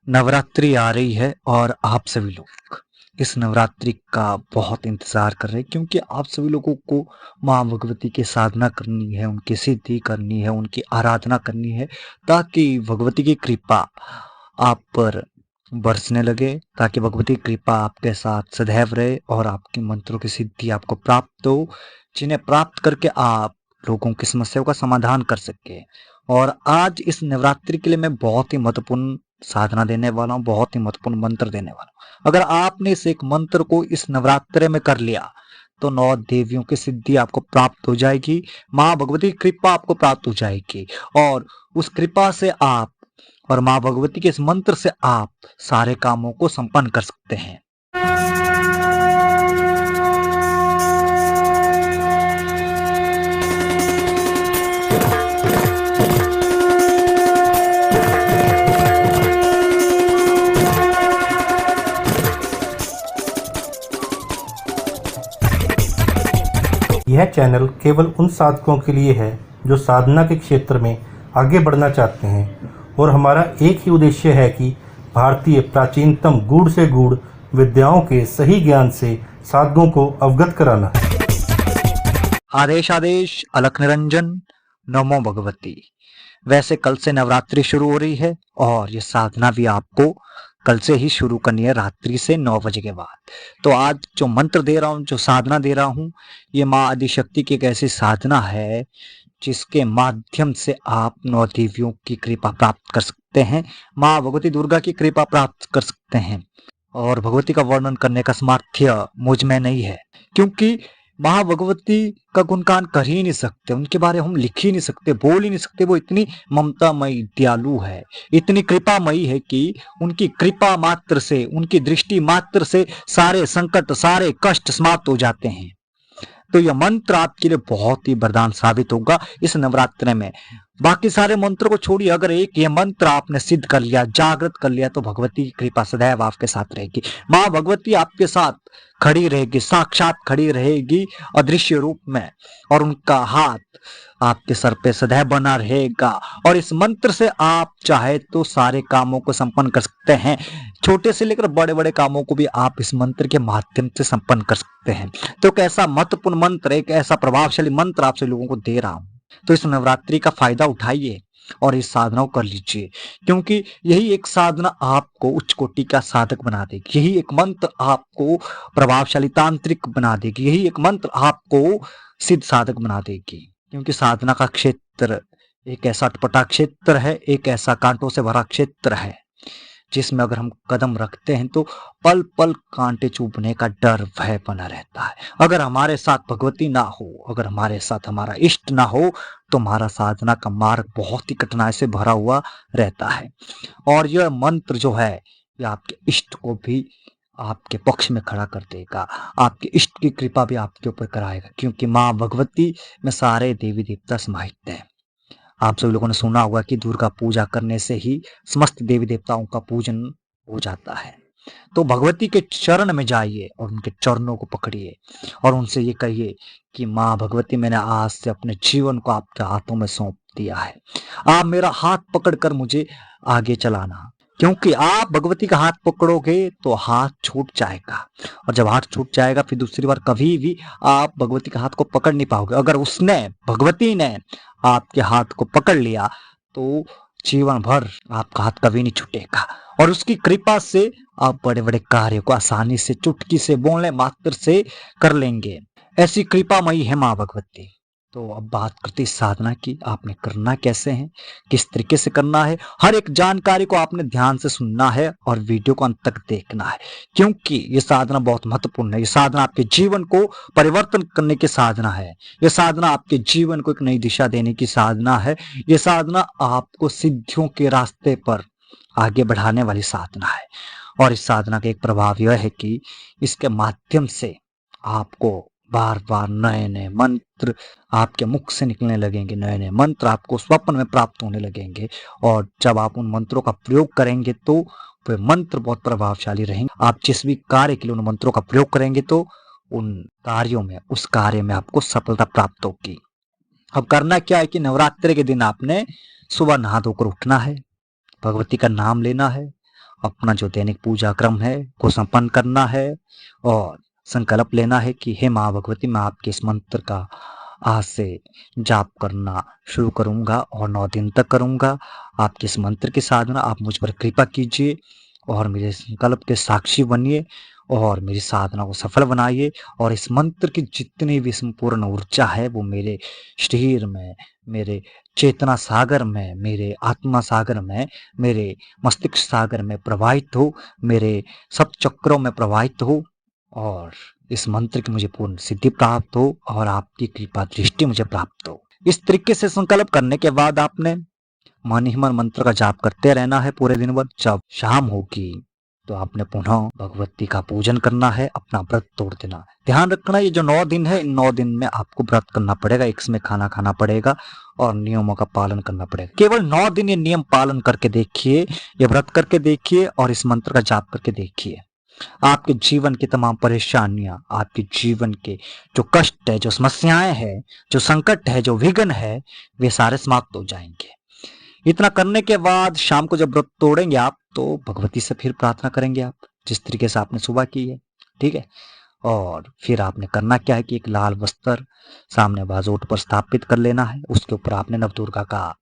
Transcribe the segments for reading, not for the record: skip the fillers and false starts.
नवरात्रि आ रही है और आप सभी लोग इस नवरात्रि का बहुत इंतजार कर रहे हैं क्योंकि आप सभी लोगों को माँ भगवती की साधना करनी है, उनकी सिद्धि करनी है, उनकी आराधना करनी है ताकि भगवती की कृपा आप पर बरसने लगे, ताकि भगवती की कृपा आपके साथ सदैव रहे और आपके मंत्रों की सिद्धि आपको प्राप्त हो, जिन्हें प्राप्त करके आप लोगों की समस्याओं का समाधान कर सके। और आज इस नवरात्रि के लिए मैं बहुत ही महत्वपूर्ण साधना देने वाला हूँ, बहुत ही महत्वपूर्ण मंत्र देने वाला हूँ। अगर आपने इस एक मंत्र को इस नवरात्रि में कर लिया तो 9 देवियों की सिद्धि आपको प्राप्त हो जाएगी, माँ भगवती की कृपा आपको प्राप्त हो जाएगी और उस कृपा से आप और माँ भगवती के इस मंत्र से आप सारे कामों को संपन्न कर सकते हैं। यह चैनल केवल उन साधकों के लिए है जो साधना के क्षेत्र में आगे बढ़ना चाहते हैं और हमारा एक ही उद्देश्य है कि भारतीय प्राचीनतम गूढ़ से गूढ़ विद्याओं के सही ज्ञान से साधकों को अवगत कराना। आदेश आदेश अलख निरंजन नमो भगवती। वैसे कल से नवरात्रि शुरू हो रही है और ये साधना भी आपको कल से ही शुरू करनी है, रात्रि से 9 बजे के बाद। तो आज जो मंत्र दे रहा हूँ, जो साधना दे रहा हूँ, ये माँ आदिशक्ति की एक ऐसी साधना है जिसके माध्यम से आप 9 देवियों की कृपा प्राप्त कर सकते हैं, माँ भगवती दुर्गा की कृपा प्राप्त कर सकते हैं। और भगवती का वर्णन करने का सामर्थ्य मुझ में नहीं है क्योंकि महाभगवती का गुणगान कर ही नहीं सकते, उनके बारे में हम लिख ही नहीं सकते, बोल ही नहीं सकते। वो इतनी ममतामयी दयालु है, इतनी कृपामयी है कि उनकी कृपा मात्र से, उनकी दृष्टि मात्र से सारे संकट, सारे कष्ट समाप्त हो जाते हैं। तो यह मंत्र आपके लिए बहुत ही वरदान साबित होगा इस नवरात्र में। बाकी सारे मंत्रों को छोड़िए, अगर एक ये मंत्र आपने सिद्ध कर लिया, जागृत कर लिया, तो भगवती की कृपा सदैव आपके साथ रहेगी। माँ भगवती आपके साथ खड़ी रहेगी, साक्षात खड़ी रहेगी अदृश्य रूप में, और उनका हाथ आपके सर पे सदैव बना रहेगा। और इस मंत्र से आप चाहे तो सारे कामों को संपन्न कर सकते हैं, छोटे से लेकर बड़े बड़े कामों को भी आप इस मंत्र के माध्यम से संपन्न कर सकते हैं। तो एक ऐसा महत्वपूर्ण मंत्र, एक ऐसा प्रभावशाली मंत्र आपसे लोगों को दे रहा हूं, तो इस नवरात्रि का फायदा उठाइए और इस साधना को कर लीजिए, क्योंकि यही एक साधना आपको उच्च कोटि का साधक बना देगी, यही एक मंत्र आपको प्रभावशाली तांत्रिक बना देगी, यही एक मंत्र आपको सिद्ध साधक बना देगी। क्योंकि साधना का क्षेत्र एक ऐसा अटपटा क्षेत्र है, एक ऐसा कांटों से भरा क्षेत्र है जिसमें अगर हम कदम रखते हैं तो पल पल कांटे चुभने का डर, भय बना रहता है। अगर हमारे साथ भगवती ना हो, अगर हमारे साथ हमारा इष्ट ना हो, तो हमारा साधना का मार्ग बहुत ही कठिनाई से भरा हुआ रहता है। और यह मंत्र जो है, यह आपके इष्ट को भी आपके पक्ष में खड़ा कर देगा, आपके इष्ट की कृपा भी आपके ऊपर कराएगा, क्योंकि माँ भगवती में सारे देवी देवता समाहित हैं। आप सभी लोगों ने सुना होगा कि दुर्गा पूजा करने से ही समस्त देवी देवताओं का पूजन हो जाता है। तो भगवती के चरण में जाइए और उनके चरणों को पकड़िए और उनसे ये कहिए कि माँ भगवती, मैंने आज से अपने जीवन को आपके हाथों में सौंप दिया है, आप मेरा हाथ पकड़कर मुझे आगे चलाना। क्योंकि आप भगवती का हाथ पकड़ोगे तो हाथ छूट जाएगा, और जब हाथ छूट जाएगा फिर दूसरी बार कभी भी आप भगवती का हाथ को पकड़ नहीं पाओगे। अगर उसने, भगवती ने आपके हाथ को पकड़ लिया तो जीवन भर आपका हाथ कभी नहीं छूटेगा, और उसकी कृपा से आप बड़े बड़े कार्यों को आसानी से चुटकी से, बोलने मात्र से कर लेंगे। ऐसी कृपामयी है माँ भगवती। तो अब बात करते इस साधना की, आपने करना कैसे है, किस तरीके से करना है, हर एक जानकारी को आपने ध्यान से सुनना है और वीडियो को अंत तक देखना है, क्योंकि ये साधना बहुत महत्वपूर्ण है। ये साधना आपके जीवन को परिवर्तन करने की साधना है, ये साधना आपके जीवन को एक नई दिशा देने की साधना है, ये साधना आपको सिद्धियों के रास्ते पर आगे बढ़ाने वाली साधना है। और इस साधना का एक प्रभाव यह है कि इसके माध्यम से आपको बार बार नए नए मंत्र आपके मुख से निकलने लगेंगे, नए नए मंत्र आपको स्वप्न में प्राप्त होने लगेंगे, और जब आप उन मंत्रों का प्रयोग करेंगे तो वे मंत्र बहुत प्रभावशाली रहेंगे। आप जिस भी कार्य के लिए उन मंत्रों का प्रयोग करेंगे तो उन कार्यों में, उस कार्य में आपको सफलता प्राप्त होगी। अब करना क्या है कि नवरात्रि के दिन आपने सुबह नहा धोकर उठना है, भगवती का नाम लेना है अपना जो दैनिक पूजा क्रम है को संपन्न करना है और संकल्प लेना है कि हे माँ भगवती, मैं आपके इस मंत्र का आज से जाप करना शुरू करूंगा और 9 दिन तक करूंगा। आपके इस मंत्र की साधना आप मुझ पर कृपा कीजिए और मेरे संकल्प के साक्षी बनिए और मेरी साधना को सफल बनाइए और इस मंत्र की जितनी भी संपूर्ण ऊर्जा है वो मेरे शरीर में, मेरे चेतना सागर में, मेरे आत्मा सागर में, मेरे मस्तिष्क सागर में प्रवाहित हो, मेरे सब चक्रों में प्रवाहित हो और इस मंत्र की मुझे पूर्ण सिद्धि प्राप्त हो और आपकी कृपा दृष्टि मुझे प्राप्त हो। इस तरीके से संकल्प करने के बाद आपने मन ही मन मंत्र का जाप करते रहना है पूरे दिन भर। जब शाम होगी तो आपने पुनः भगवती का पूजन करना है, अपना व्रत तोड़ देना। ध्यान रखना ये जो 9 दिन है, इन 9 दिन में आपको व्रत करना पड़ेगा, एक समय खाना खाना पड़ेगा और नियमों का पालन करना पड़ेगा। केवल 9 दिन ये नियम पालन करके देखिए, ये व्रत करके देखिए और इस मंत्र का जाप करके देखिए। आपके जीवन की तमाम परेशानियां, आपके जीवन के जो कष्ट है, जो समस्याएं हैं, जो संकट है, जो विघ्न है, वे सारे समाप्त हो जाएंगे। इतना करने के बाद शाम को जब व्रत तोड़ेंगे आप तो भगवती से फिर प्रार्थना करेंगे आप, जिस तरीके से आपने सुबह की है, ठीक है। और फिर आपने करना क्या है कि एक लाल वस्त्र सामने बाजूट पर स्थापित कर लेना है। उसके ऊपर आपने नवदुर्गा का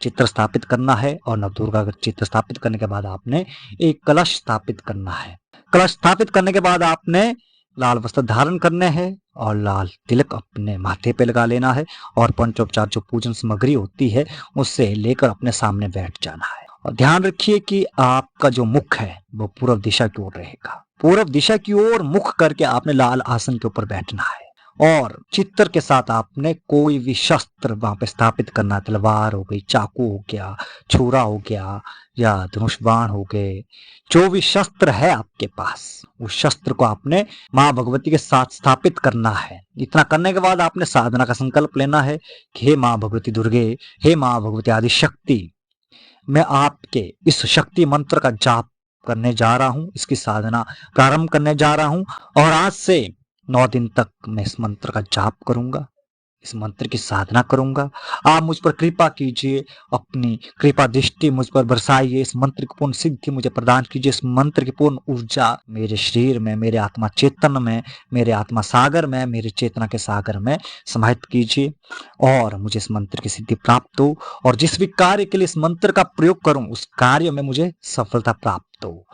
चित्र स्थापित करना है और नवदुर्गा का चित्र स्थापित करने के बाद आपने एक कलश स्थापित करना है। कलश स्थापित करने के बाद आपने लाल वस्त्र धारण करने हैं और लाल तिलक अपने माथे पे लगा लेना है और पंचोपचार जो पूजन सामग्री होती है उससे लेकर अपने सामने बैठ जाना है। और ध्यान रखिए कि आपका जो मुख है वो पूर्व दिशा की ओर रहेगा। पूर्व दिशा की ओर मुख करके आपने लाल आसन के ऊपर बैठना है और चित्तर के साथ आपने कोई भी शस्त्र वहां पे स्थापित करना। तलवार हो गई, चाकू हो गया, छुरा हो गया या धनुष बाण हो गए, जो भी शस्त्र है आपके पास उस शस्त्र को आपने माँ भगवती के साथ स्थापित करना है। इतना करने के बाद आपने साधना का संकल्प लेना है कि हे माँ भगवती दुर्गे, हे माँ भगवती आदि शक्ति, मैं आपके इस शक्ति मंत्र का जाप करने जा रहा हूं, इसकी साधना प्रारंभ करने जा रहा हूं और आज से 9 दिन तक मैं इस मंत्र का जाप करूंगा, इस मंत्र की साधना करूंगा। आप मुझ पर कृपा कीजिए, अपनी कृपा दृष्टि मुझ पर बरसाइए, इस मंत्र की पूर्ण सिद्धि मुझे प्रदान कीजिए, इस मंत्र की पूर्ण ऊर्जा मेरे शरीर में, मेरे आत्मा चेतन में, मेरे आत्मा सागर में, मेरे चेतना के सागर में समाहित कीजिए और मुझे इस मंत्र की सिद्धि प्राप्त हो और जिस भी कार्य के लिए इस मंत्र का प्रयोग करूं उस कार्य में मुझे सफलता प्राप्त हो।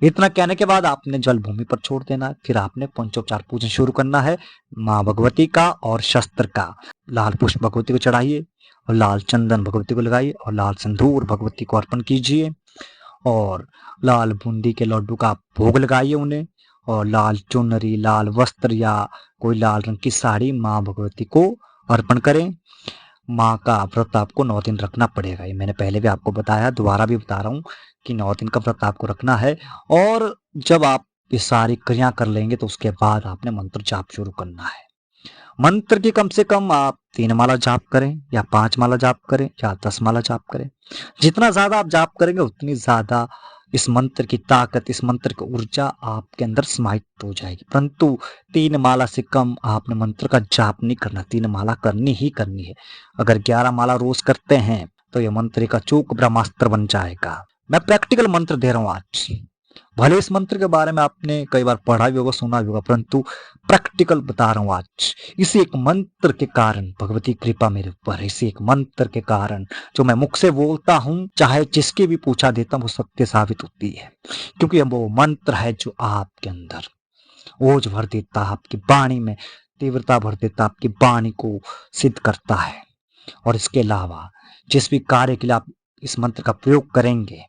इतना कहने के बाद आपने जल भूमि पर छोड़ देना है। फिर आपने पंचोपचार पूजन शुरू करना है माँ भगवती का और शस्त्र का। लाल पुष्प भगवती को चढ़ाइए और लाल चंदन भगवती को लगाइए और लाल सिंदूर भगवती को अर्पण कीजिए और लाल बूंदी के लड्डू का भोग लगाइए उन्हें और लाल चुनरी, लाल वस्त्र या कोई लाल रंग की साड़ी माँ भगवती को अर्पण करें। माँ का व्रत आपको 9 दिन रखना पड़ेगा, ये मैंने पहले भी आपको बताया, दोबारा भी बता रहा हूँ कि 9 दिन का व्रत आपको रखना है। और जब आप ये सारी क्रिया कर लेंगे तो उसके बाद आपने मंत्र जाप शुरू करना है। मंत्र की कम से कम आप 3 माला जाप करें या 5 माला जाप करें या 10 माला जाप करें। जितना ज्यादा आप जाप करेंगे उतनी ज्यादा इस मंत्र की ताकत, इस मंत्र की ऊर्जा आपके अंदर समाहित हो जाएगी। परंतु 3 माला से कम आपने मंत्र का जाप नहीं करना, 3 माला करनी ही करनी है। अगर 11 माला रोज करते हैं तो यह मंत्र एक अचूक ब्रह्मास्त्र बन जाएगा। मैं प्रैक्टिकल मंत्र दे रहा हूं आज। भले इस मंत्र के बारे में आपने कई बार पढ़ा भी होगा, सुना भी होगा, परंतु प्रैक्टिकल बता रहा हूं आज। इसी एक मंत्र के कारण भगवती कृपा मेरे ऊपर है। इसी एक मंत्र के कारण जो मैं मुख से बोलता हूं, चाहे जिसके भी पूछा देता हूं, वो सत्य साबित होती है, क्योंकि वो मंत्र है जो आपके अंदर ओज भर देता, आपकी वाणी में तीव्रता भर देता, आपकी वाणी को सिद्ध करता है। और इसके अलावा जिस भी कार्य के लिए आप इस मंत्र का प्रयोग करेंगे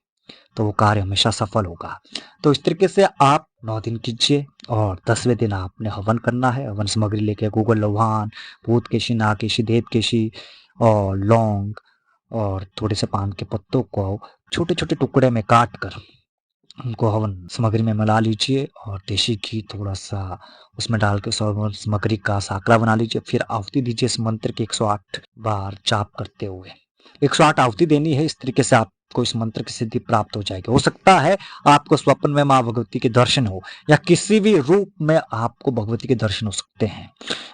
तो वो कार्य हमेशा सफल होगा। तो इस तरीके से आप 9 दिन कीजिए और 10वें दिन आपने हवन करना है। हवन सामग्री लेके गुगल लोहान, भूतकेशी, नागकेशी, देवकेशी और लौंग और थोड़े से पान के पत्तों को छोटे छोटे टुकड़े में काट कर उनको हवन सामग्री में मिला लीजिए और देशी घी थोड़ा सा उसमें डाल के हवन सामग्री का साकरा बना लीजिए। फिर आहुति दीजिए इस मंत्र की 108 बार जाप करते हुए। 108 आहुति देनी है। इस तरीके से आपको इस मंत्र की सिद्धि प्राप्त हो जाएगी। हो सकता है आपको स्वप्न में माँ भगवती के दर्शन हो या किसी भी रूप में आपको भगवती के दर्शन हो सकते हैं।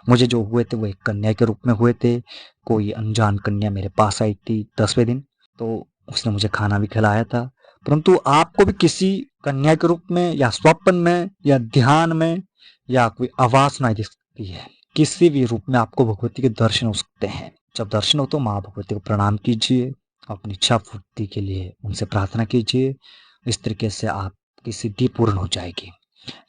मुझे जो हुए थे वो एक कन्या के रूप में हुए थे। कोई अनजान कन्या मेरे पास आई थी 10वें दिन, तो उसने मुझे खाना भी खिलाया था, परंतु आपको भी किसी कन्या के रूप में या स्वप्न में या ध्यान में या कोई आवाज सुनाई दे सकती है, किसी भी रूप में आपको भगवती के दर्शन हो सकते हैं। जब दर्शन हो तो माँ भगवती को प्रणाम कीजिए, अपनी इच्छा पूर्ति के लिए उनसे प्रार्थना कीजिए। इस तरीके से आपकी सिद्धि पूर्ण हो जाएगी।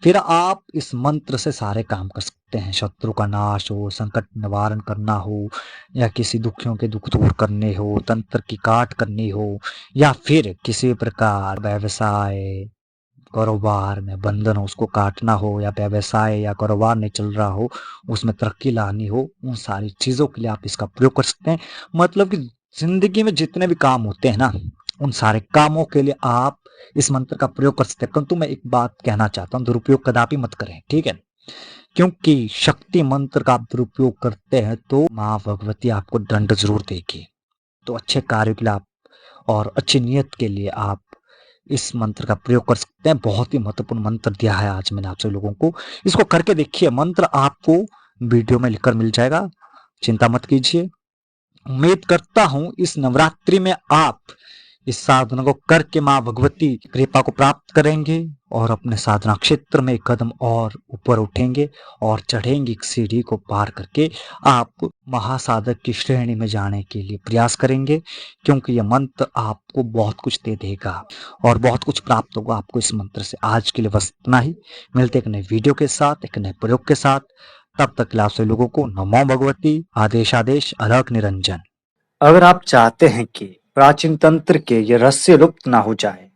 फिर आप इस मंत्र से सारे काम कर सकते हैं। शत्रु का नाश हो, संकट निवारण करना हो, या किसी दुखियों के दुख दूर करने हो, तंत्र की काट करनी हो, या फिर किसी प्रकार व्यवसाय कारोबार में बंधन हो उसको काटना हो, या व्यवसाय या कारोबार नहीं चल रहा हो उसमें तरक्की लानी हो, उन सारी चीजों के लिए आप इसका प्रयोग कर सकते हैं। मतलब कि जिंदगी में जितने भी काम होते हैं ना, उन सारे कामों के लिए आप इस मंत्र का प्रयोग कर सकते हैं। परंतु मैं एक बात कहना चाहता हूँ, दुरुपयोग कदापि मत करें, ठीक है? क्योंकि शक्ति मंत्र का आप दुरुपयोग करते हैं तो माँ भगवती आपको दंड जरूर देगी। तो अच्छे कार्यों के लिए आप और अच्छी नियत के लिए आप इस मंत्र का प्रयोग कर सकते हैं। बहुत ही महत्वपूर्ण मंत्र दिया है आज मैंने आप सभी लोगों को। इसको करके देखिए, मंत्र आपको वीडियो में लिखकर मिल जाएगा, चिंता मत कीजिए। उम्मीद करता हूं इस नवरात्रि में आप इस साधना को करके माँ भगवती की कृपा को प्राप्त करेंगे और अपने साधना क्षेत्र में एक कदम और ऊपर उठेंगे और चढ़ेंगे, एक सीढ़ी को पार करके आप महासाधक की श्रेणी में जाने के लिए प्रयास करेंगे। क्योंकि यह मंत्र आपको बहुत कुछ दे देगा और बहुत कुछ प्राप्त होगा आपको इस मंत्र से। आज के लिए बस इतना ही। मिलते एक नए वीडियो के साथ, एक नए प्रयोग के साथ। तब तक के लिए आप सभी लोगों को नमो भगवती। आदेश आदेश अलख निरंजन। अगर आप चाहते हैं कि प्राचीन तंत्र के ये रहस्य लुप्त ना हो जाए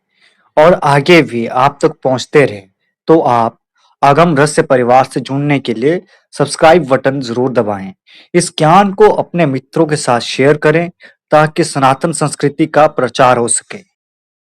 और आगे भी आप तक पहुंचते रहे, तो आप आगम रहस्य परिवार से जुड़ने के लिए सब्सक्राइब बटन जरूर दबाएं। इस ज्ञान को अपने मित्रों के साथ शेयर करें ताकि सनातन संस्कृति का प्रचार हो सके।